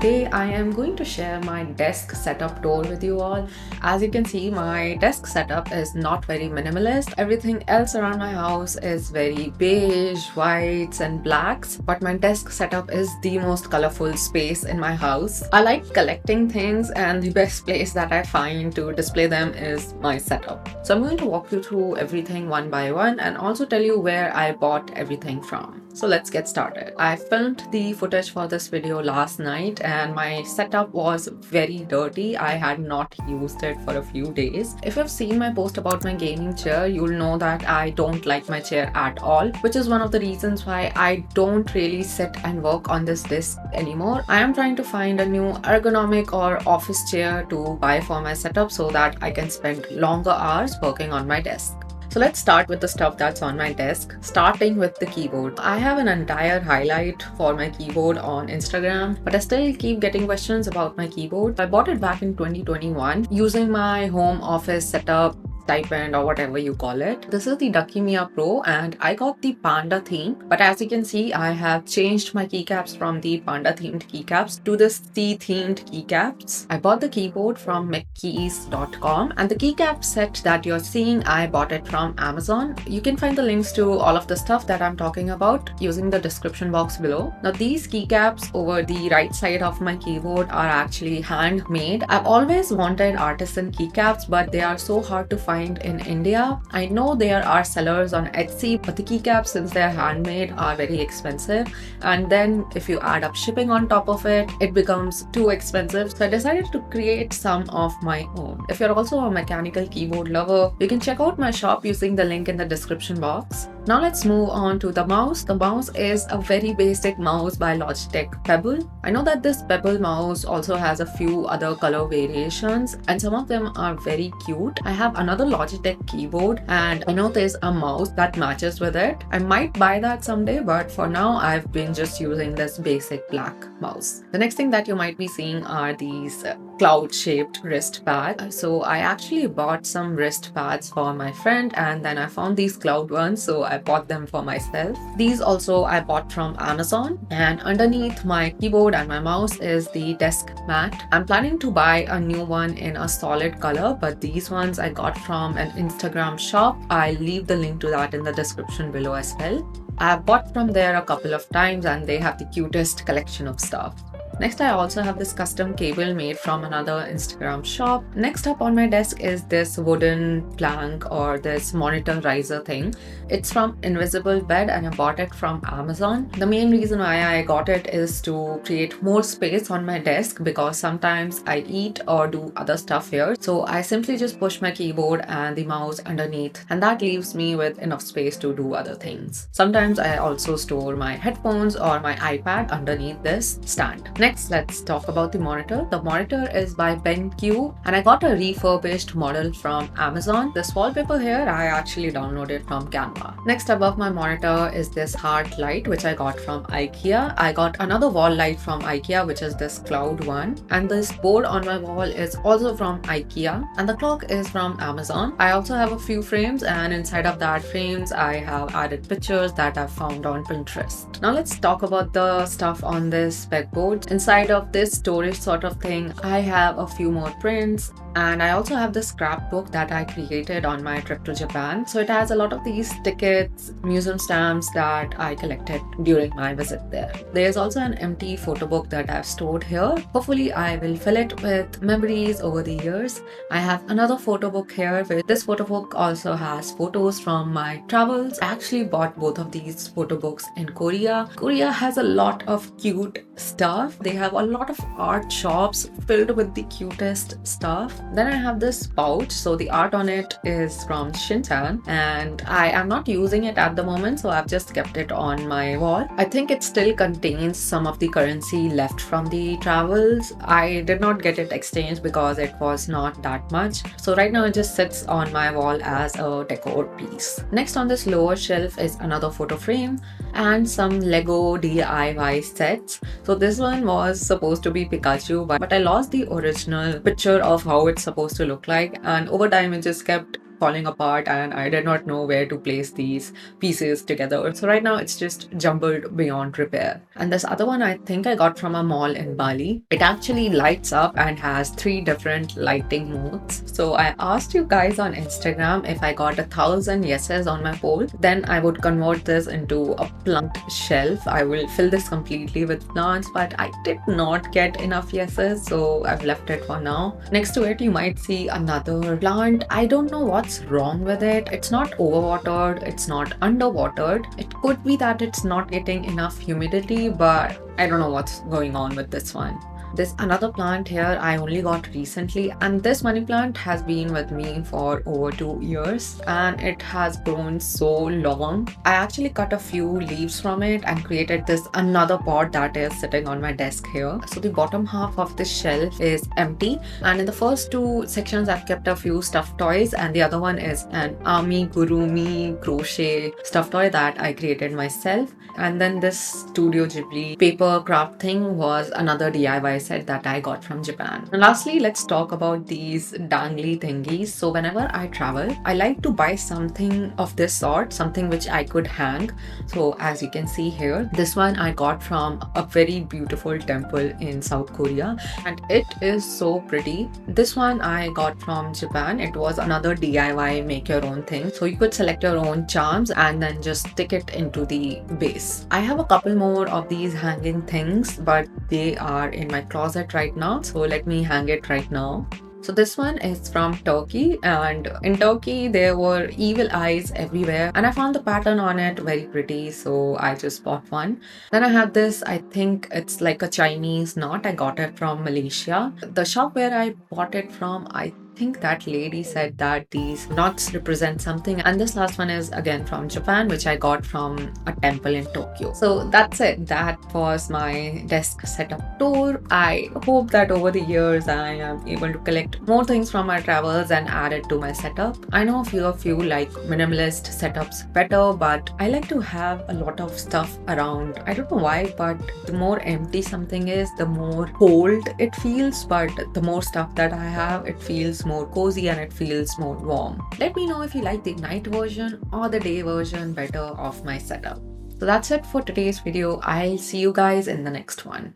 today I am going to share my desk setup tour with you all. As you can see, my desk setup is not very minimalist. Everything else around my house is very beige, whites and blacks, but my desk setup is the most colorful space in my house. I like collecting things and the best place that I find to display them is my setup. So I'm going to walk you through everything one by one and also tell you where I bought everything from. So let's get started. I filmed the footage for this video last night and my setup was very dirty. I had not used it for a few days. If you've seen my post about my gaming chair, you'll know that I don't like my chair at all, which is one of the reasons why I don't really sit and work on this desk anymore. I am trying to find a new ergonomic or office chair to buy for my setup so that I can spend longer hours working on my desk. So let's start with the stuff that's on my desk, starting with the keyboard. I have an entire highlight for my keyboard on Instagram, but I still keep getting questions about my keyboard. I bought it back in 2021 using my home office setup, stipend or whatever you call it. This is the Ducky Mia Pro and I got the panda theme, but as you can see I have changed my keycaps from the panda themed keycaps to the sea themed keycaps. I bought the keyboard from Meckeys.com and the keycap set that you're seeing, I bought it from Amazon. You can find the links to all of the stuff that I'm talking about using the description box below. Now these keycaps over the right side of my keyboard are actually handmade. I've always wanted artisan keycaps, but they are so hard to find in India. I know there are sellers on Etsy, but the keycaps, since they're handmade, are very expensive, and then if you add up shipping on top of it, it becomes too expensive. So I decided to create some of my own. If you're also a mechanical keyboard lover, you can check out my shop using the link in the description box. Now let's move on to the mouse. The mouse is a very basic mouse by Logitech Pebble. I know that this Pebble mouse also has a few other color variations and some of them are very cute. I have another Logitech keyboard and I know there's a mouse that matches with it. I might buy that someday, but for now I've been just using this basic black mouse. The next thing that you might be seeing are these cloud shaped wrist pads. So I actually bought some wrist pads for my friend and then I found these cloud ones, so I bought them for myself. These also I bought from Amazon, and underneath my keyboard and my mouse is the desk mat. I'm planning to buy a new one in a solid color, but these ones I got from an Instagram shop. I'll leave the link to that in the description below as well. I've bought from there a couple of times and they have the cutest collection of stuff. Next, I also have this custom cable made from another Instagram shop. Next up on my desk is this wooden plank or this monitor riser thing. It's from Invisible Bed and I bought it from Amazon. The main reason why I got it is to create more space on my desk because sometimes I eat or do other stuff here. So I simply just push my keyboard and the mouse underneath, and that leaves me with enough space to do other things. Sometimes I also store my headphones or my iPad underneath this stand. Next, let's talk about the monitor. The monitor is by BenQ and I got a refurbished model from Amazon. This wallpaper here I actually downloaded from Canva. Next, above my monitor is this heart light which I got from IKEA. I got another wall light from IKEA which is this cloud one, and this board on my wall is also from IKEA, and the clock is from Amazon. I also have a few frames and inside of that frames I have added pictures that I've found on Pinterest. Now let's talk about the stuff on this pegboard. Inside of this storage sort of thing, I have a few more prints, and I also have this scrapbook that I created on my trip to Japan. So it has a lot of these tickets, museum stamps that I collected during my visit there. There's also an empty photo book that I've stored here. Hopefully I will fill it with memories over the years. I have another photo book here. This photo book also has photos from my travels. I actually bought both of these photo books in Korea. Korea has a lot of cute stuff. They have a lot of art shops filled with the cutest stuff. Then I have this pouch. So the art on it is from Shintan and I am not using it at the moment, so I've just kept it on my wall. I think it still contains some of the currency left from the travels. I did not get it exchanged because it was not that much. So right now it just sits on my wall as a decor piece. Next on this lower shelf is another photo frame and some Lego DIY sets. So this one was supposed to be Pikachu, but I lost the original picture of how it's supposed to look like, and over time it just kept falling apart and I did not know where to place these pieces together. So right now it's just jumbled beyond repair. And this other one I think I got from a mall in Bali. It actually lights up and has 3 different lighting modes. So I asked you guys on Instagram if I got 1,000 yeses on my poll, then I would convert this into a plant shelf. I will fill this completely with plants, but I did not get enough yeses, so I've left it for now. Next to it, you might see another plant. I don't know what's wrong with it. It's not overwatered, it's not underwatered. It could be that it's not getting enough humidity, but I don't know what's going on with this one. This another plant here I only got recently, and this money plant has been with me for over 2 years and it has grown so long. I actually cut a few leaves from it and created this another pot that is sitting on my desk here. So the bottom half of this shelf is empty, and in the first 2 sections I've kept a few stuffed toys, and the other one is an amigurumi crochet stuffed toy that I created myself. And then this Studio Ghibli paper craft thing was another DIY set that I got from Japan. And lastly, let's talk about these dangly thingies. So whenever I travel, I like to buy something of this sort, something which I could hang. So as you can see here, this one I got from a very beautiful temple in South Korea, and it is so pretty. This one I got from Japan. It was another DIY make your own thing. So you could select your own charms and then just stick it into the base. I have a couple more of these hanging things, but they are in my closet right now. So let me hang it right now. So this one is from Turkey, and in Turkey there were evil eyes everywhere, and I found the pattern on it very pretty, so I just bought one. Then I have this, I think it's like a Chinese knot. I got it from Malaysia. The shop where I bought it from, I think that lady said that these knots represent something. And this last one is again from Japan, which I got from a temple in Tokyo. So that's it. That was my desk setup tour. I hope that over the years I am able to collect more things from my travels and add it to my setup. I know a few of you like minimalist setups better, but I like to have a lot of stuff around. I don't know why, but the more empty something is, the more cold it feels, but the more stuff that I have, it feels more cozy and it feels more warm. Let me know if you like the night version or the day version better of my setup. So that's it for today's video. I'll see you guys in the next one.